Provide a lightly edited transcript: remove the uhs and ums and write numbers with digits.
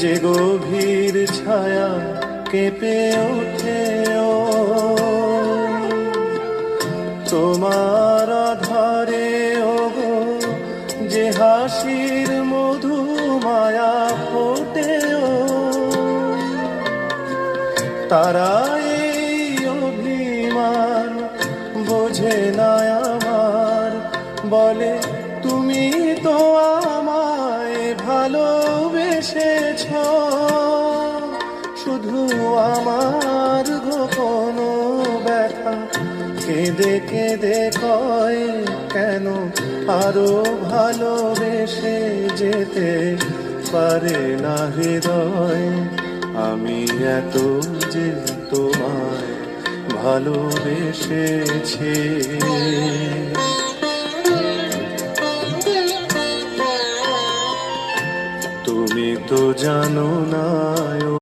যে গভীর ছায়া কেঁপে ওঠে ও তোমার আধারে ও গো, যে হাসির মধু মায়া ফোটে ও তারা এই অভিমান বোঝে না আমার, বলে তুমি তো আমায় ভালোবেসেছ, শুধু আমার গোপন ব্যথা কেঁদে কেঁদে কয় কেন আরো ভালোবেসে যেতে পারে না হৃদয়। আমি এত যে তোমায় ভালোবেসেছি, তুমি তো জানো না।